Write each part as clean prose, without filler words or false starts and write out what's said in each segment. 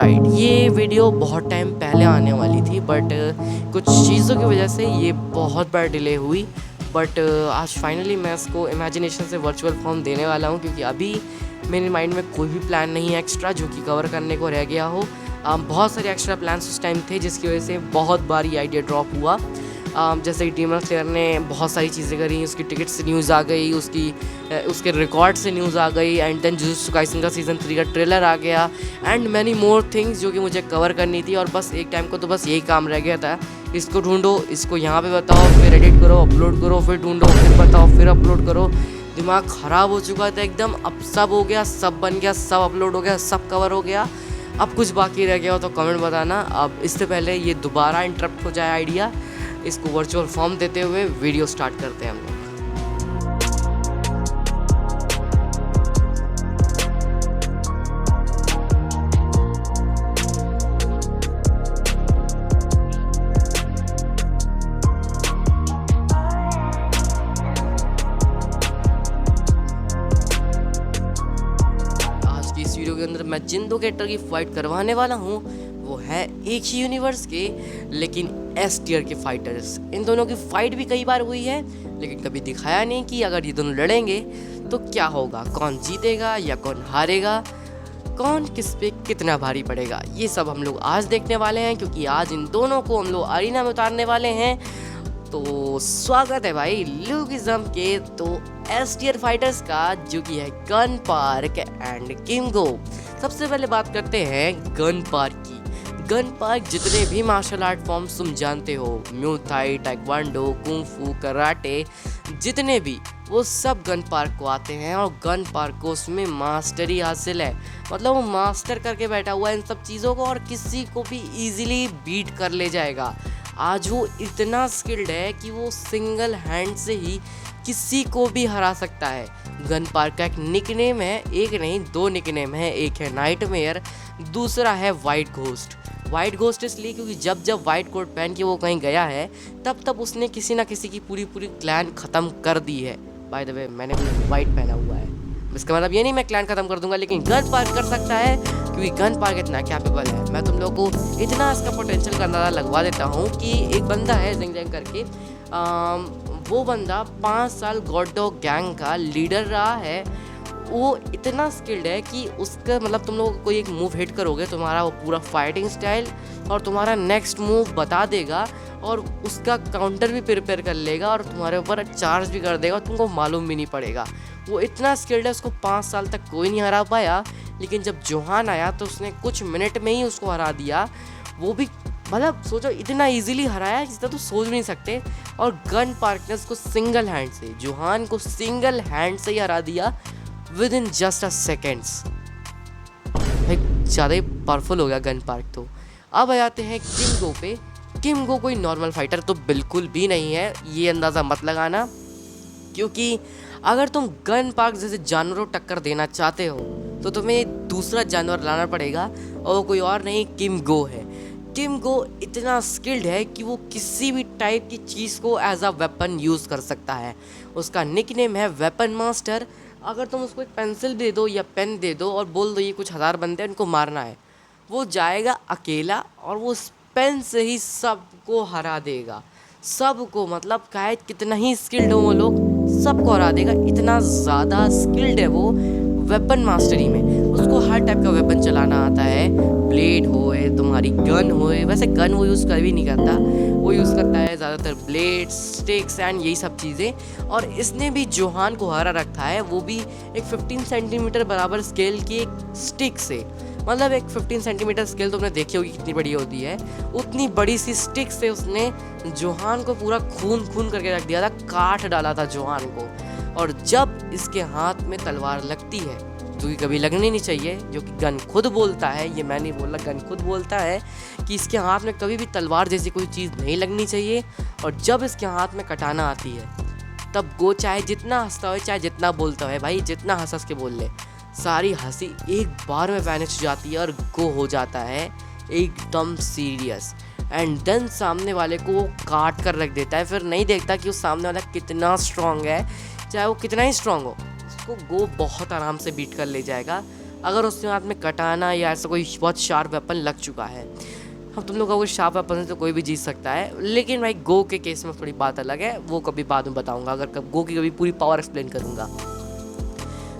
Right, ये video बहुत time पहले आने वाली थी बट कुछ चीज़ों की वजह से ये बहुत बार डिले हुई। बट आज फाइनली मैं इसको इमेजिनेशन से वर्चुअल फॉर्म देने वाला हूँ, क्योंकि अभी मेरे माइंड में कोई भी प्लान नहीं है एक्स्ट्रा जो कि कवर करने को रह गया हो। बहुत सारे एक्स्ट्रा प्लान्स उस टाइम थे जिसकी वजह से बहुत बार ये आइडिया ड्रॉप हुआ। जैसे कि डीमन स्लेयर ने बहुत सारी चीज़ें करी, उसकी टिकट से न्यूज़ आ गई, उसके रिकॉर्ड से न्यूज़ आ गई, एंड देन जुजुत्सु काइसन का सीज़न 3 का ट्रेलर आ गया, एंड मैनी मोर थिंग्स जो कि मुझे कवर करनी थी। और बस एक टाइम को तो बस यही काम रह गया था, इसको ढूंढो, इसको यहाँ पे बताओ, फिर एडिट करो, अपलोड करो, फिर ढूंढो, फिर बताओ, फिर अपलोड करो। दिमाग ख़राब हो चुका था एकदम। अब सब हो गया, सब बन गया, सब अपलोड हो गया, सब कवर हो गया। अब कुछ बाकी रह गया हो तो कमेंट बताना। अब इससे पहले ये दोबारा इंटरप्ट हो जाए आइडिया, इसको वर्चुअल फॉर्म देते हुए वीडियो स्टार्ट करते हैं हम लोग। आज की इस वीडियो के अंदर मैं जिन दो कैरेक्टर की फाइट करवाने वाला हूँ वो है एक ही यूनिवर्स के लेकिन एस टियर के फाइटर्स। इन दोनों की फाइट भी कई बार हुई है, लेकिन कभी दिखाया नहीं कि अगर ये दोनों लड़ेंगे तो क्या होगा, कौन जीतेगा या कौन हारेगा, कौन किस पे कितना भारी पड़ेगा। ये सब हम लोग आज देखने वाले हैं, क्योंकि आज इन दोनों को हम लोग अरीना में उतारने वाले हैं। तो स्वागत है भाई लुकिज्म के तो एस टियर फाइटर्स का, जो कि है गन पार्क एंड किमगो। सबसे पहले बात करते हैं गन पार्क की। गन पार्क जितने भी मार्शल आर्ट फॉर्म्स तुम जानते हो, म्यू थाई, टाइक्वांडो, कुंग फू, कराटे, जितने भी, वो सब गन पार्क को आते हैं। और गन पार्क को उसमें मास्टरी हासिल है, मतलब वो मास्टर करके बैठा हुआ है इन सब चीज़ों को, और किसी को भी इजीली बीट कर ले जाएगा। आज वो इतना स्किल्ड है कि वो सिंगल हैंड से ही किसी को भी हरा सकता है। गन पार्क का एक निकनेम है, एक नहीं दो निकनेम है, एक है नाइटमेयर, दूसरा है वाइट घोस्ट। वाइट घोस्ट इसलिए क्योंकि जब जब वाइट कोट पहन के वो कहीं गया है तब तब उसने किसी ना किसी की पूरी पूरी क्लैन ख़त्म कर दी है। बाय द वे मैंने भी वाइट पहना हुआ है, इसका मतलब ये नहीं मैं क्लैन ख़त्म कर दूंगा, लेकिन गन पार्क कर सकता है क्योंकि गन पार्क इतना कैपेबल है। मैं तुम लोगों को इतना इसका पोटेंशियल का अंदाज़ा लगवा देता हूँ कि एक बंदा है जिंग जैंग करके, वो बंदा 5 साल गॉड डॉग गैंग का लीडर रहा है। वो इतना स्किल्ड है कि उसका मतलब तुम लोग कोई एक मूव हिट करोगे, तुम्हारा वो पूरा फाइटिंग स्टाइल और तुम्हारा नेक्स्ट मूव बता देगा, और उसका काउंटर भी प्रिपेयर कर लेगा और तुम्हारे ऊपर चार्ज भी कर देगा, तुमको मालूम भी नहीं पड़ेगा। वो इतना स्किल्ड है, उसको 5 साल तक कोई नहीं हरा पाया, लेकिन जब जोहान आया तो उसने कुछ मिनट में ही उसको हरा दिया। वो भी मतलब सोचो इतना इजीली हराया जितना तो सोच भी नहीं सकते। और गन पार्क ने उसको सिंगल हैंड से, जोहान को सिंगल हैंड से ही हरा दिया with in just a seconds. ज़्यादा ही पावरफुल हो गया गन पार्क। तो अब आ जाते हैं किमगो पे। किमगो कोई नॉर्मल फाइटर तो बिल्कुल भी नहीं है, ये अंदाज़ा मत लगाना, क्योंकि अगर तुम गन पार्क जैसे जानवरों टक्कर देना चाहते हो तो तुम्हें दूसरा जानवर लाना पड़ेगा, और वो कोई और नहीं किमगो है। किमगो इतना स्किल्ड है कि वो किसी भी टाइप की चीज़ को एज अ वेपन यूज़ कर सकता है। उसका निकनेम है वेपन मास्टर। अगर तुम उसको एक पेंसिल दे दो या पेन दे दो और बोल दो ये कुछ 1000 बंदे हैं इनको मारना है, वो जाएगा अकेला और वो उस पेन से ही सबको हरा देगा। सबको, मतलब चाहे कितना ही स्किल्ड हो वो लोग, सबको हरा देगा। इतना ज़्यादा स्किल्ड है वो वेपन मास्टरी में। उसको हर टाइप का वेपन चलाना आता है, ब्लेड होए, तुम्हारी गन होए। वैसे गन वो यूज़ कर भी नहीं करता, वो यूज़ करता है ज़्यादातर ब्लेड, स्टिक्स एंड यही सब चीज़ें। और इसने भी जोहान को हरा रखा है, वो भी एक 15 सेंटीमीटर बराबर स्केल की एक स्टिक से। मतलब एक 15 सेंटीमीटर स्केल तुमने देखी होगी कितनी बड़ी होती है, उतनी बड़ी सी स्टिक से उसने जोहान को पूरा खून खून करके रख दिया था, काट डाला था जोहान को। और जब इसके हाथ में तलवार लगती है, जो कि कभी लगनी नहीं चाहिए, जो कि गन खुद बोलता है, ये मैं नहीं बोल रहा, गन खुद बोलता है कि इसके हाथ में कभी भी तलवार जैसी कोई चीज़ नहीं लगनी चाहिए। और जब इसके हाथ में कटाना आती है तब गो चाहे जितना हंसता हो, चाहे जितना बोलता है, भाई जितना हंस हंस के बोल ले, सारी हंसी एक बार में वैनिश हो जाती है और गो हो जाता है एकदम सीरियस। एंड देन सामने वाले को वो काट कर रख देता है। फिर नहीं देखता कि उस सामने वाला कितना स्ट्रांग है, चाहे वो कितना ही स्ट्रांग हो, उसको गो बहुत आराम से बीट कर ले जाएगा। अगर उसके हाथ में कटाना या ऐसा कोई बहुत शार्प वेपन लग चुका है। अब तुम लोग का कोई शार्प वेपन है तो कोई भी जीत सकता है, लेकिन भाई गो के केस में थोड़ी बात अलग है, वो कभी बाद में बताऊंगा अगर गो की कभी पूरी पावर एक्सप्लेन करूंगा।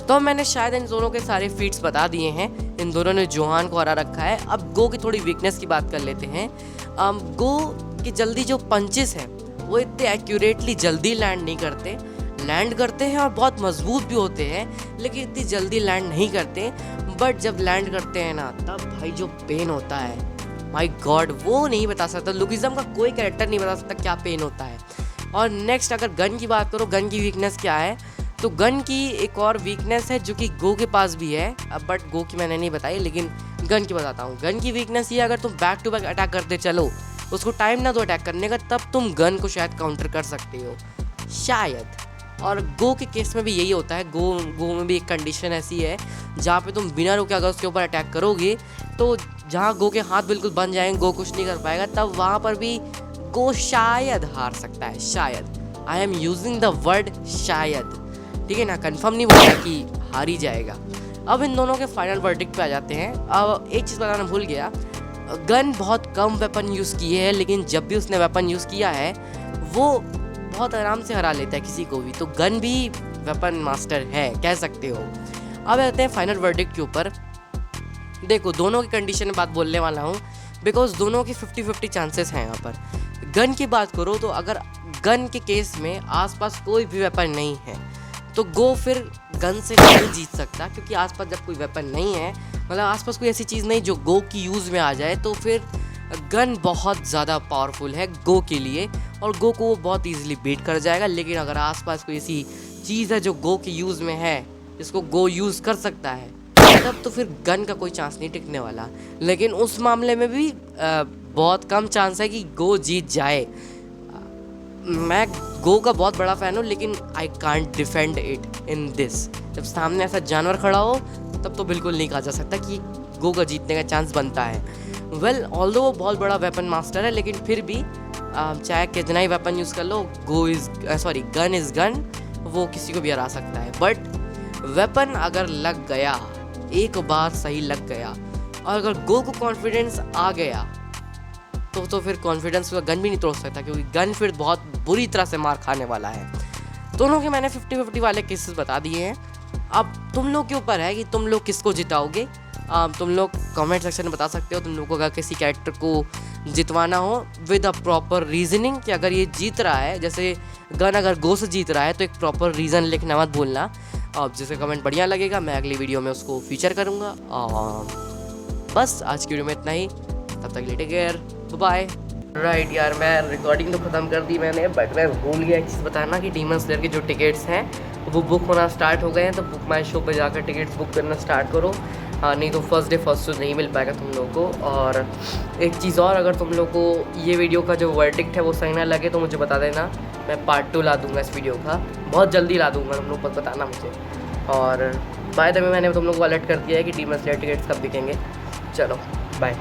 तो मैंने शायद इन दोनों के सारे फीट्स बता दिए हैं, इन दोनों ने जोहान को हरा रखा है। अब गो की थोड़ी वीकनेस की बात कर लेते हैं। गो की जल्दी जो पंचेस हैं वो इतने एक्यूरेटली जल्दी लैंड नहीं करते, लैंड करते हैं और बहुत मजबूत भी होते हैं, लेकिन इतनी जल्दी लैंड नहीं करते। बट जब लैंड करते हैं ना, तब भाई जो पेन होता है, माय गॉड, वो नहीं बता सकता। लुकिज्म का कोई कैरेक्टर नहीं बता सकता क्या पेन होता है। और नेक्स्ट अगर गन की बात करो, गन की वीकनेस क्या है, तो गन की एक और वीकनेस है जो कि गो के पास भी है, अब बट गो की मैंने नहीं बताई, लेकिन गन की बताता हूँ। गन की वीकनेस ये, अगर तुम बैक टू बैक अटैक करते चलो, उसको टाइम ना दो अटैक करने का, तब तुम गन को शायद काउंटर कर सकते हो शायद। और गो के केस में भी यही होता है। गो में भी एक कंडीशन ऐसी है जहाँ पे तुम बिना रुके अगर उसके ऊपर अटैक करोगे, तो जहाँ गो के हाथ बिल्कुल बन जाएंगे, गो कुछ नहीं कर पाएगा, तब वहाँ पर भी गो शायद हार सकता है। शायद, I am using the word शायद, ठीक है ना, कंफर्म नहीं बोला कि हार ही जाएगा। अब इन दोनों के फाइनल वर्डिक्ट पे आ जाते हैं। अब एक चीज़ बताना भूल गया, गन बहुत कम वेपन यूज़ किए है, लेकिन जब भी उसने वेपन यूज़ किया है वो बहुत आराम से हरा लेता है किसी को भी, तो गन भी वेपन मास्टर है, कह सकते हो। अब आते हैं फाइनल वर्डिक्ट के ऊपर। देखो, दोनों की कंडीशन में बात बोलने वाला हूँ, बिकॉज दोनों की 50-50 चांसेस हैं यहाँ पर। गन की बात करो तो अगर गन के केस में आसपास कोई भी वेपन नहीं है, तो गो फिर गन से नहीं जीत सकता, क्योंकि आसपास जब कोई वेपन नहीं है, मतलब आसपास कोई ऐसी चीज़ नहीं जो गो की यूज़ में आ जाए, तो फिर गन बहुत ज़्यादा पावरफुल है गो के लिए, और गो को वो बहुत ईजिली बीट कर जाएगा। लेकिन अगर आसपास कोई ऐसी चीज़ है जो गो के यूज़ में है, जिसको गो यूज़ कर सकता है, तब तो फिर गन का कोई चांस नहीं टिकने वाला। लेकिन उस मामले में भी बहुत कम चांस है कि गो जीत जाए। मैं गो का बहुत बड़ा फ़ैन हूँ, लेकिन I can't defend it in this. जब सामने ऐसा जानवर खड़ा हो, तब तो बिल्कुल नहीं कहा जा सकता कि गो का जीतने का चांस बनता है। वेल, ऑल्दो वो बहुत बड़ा वेपन मास्टर है, लेकिन फिर भी चाहे कितना ही वेपन यूज़ कर लो, गन इज़ गन, वो किसी को भी हरा सकता है। बट वेपन अगर लग गया, एक बार सही लग गया, और अगर गो को कॉन्फिडेंस आ गया, तो फिर कॉन्फिडेंस का गन भी नहीं तोड़ सकता, क्योंकि गन फिर बहुत बुरी तरह से मार खाने वाला है। दोनों के मैंने 50-50 वाले केसेस बता दिए हैं। अब तुम लोग के ऊपर है कि तुम लोग किसको जिताओगे। तुम लोग कमेंट सेक्शन में बता सकते हो तुम लोग को अगर किसी कैरेक्टर को जितवाना हो विद अ प्रॉपर रीजनिंग, कि अगर ये जीत रहा है, जैसे गन अगर गो से जीत रहा है, तो एक प्रॉपर रीज़न लिखना मत भूलना। अब जिसे कमेंट बढ़िया लगेगा, मैं अगली वीडियो में उसको फीचर करूँगा। बस आज की वीडियो में इतना ही, तब तक टेक केयर, बाय। राइट यार, मैं रिकॉर्डिंग तो ख़त्म कर दी मैंने, बट मैं भूल गया एक चीज़ बताना कि डीमन स्लेयर के जो टिकट्स हैं वो बुक होना स्टार्ट हो गए हैं। तो बुक माई शो पे जाकर टिकट्स बुक करना स्टार्ट करो, नहीं तो फर्स्ट डे फर्स्ट शो नहीं मिल पाएगा तुम लोगों को। और एक चीज़ और, अगर तुम लोग को ये वीडियो का जो वर्डिक्ट है वो सही ना लगे तो मुझे बता देना, मैं पार्ट 2 ला दूँगा इस वीडियो का, बहुत जल्दी ला दूँगा, तुम लोग बताना मुझे। और बाय द वे, मैंने तुम लोग को अलर्ट कर दिया है कि डीमन स्लेयर टिकट्स कब बिकेंगे। चलो बाय।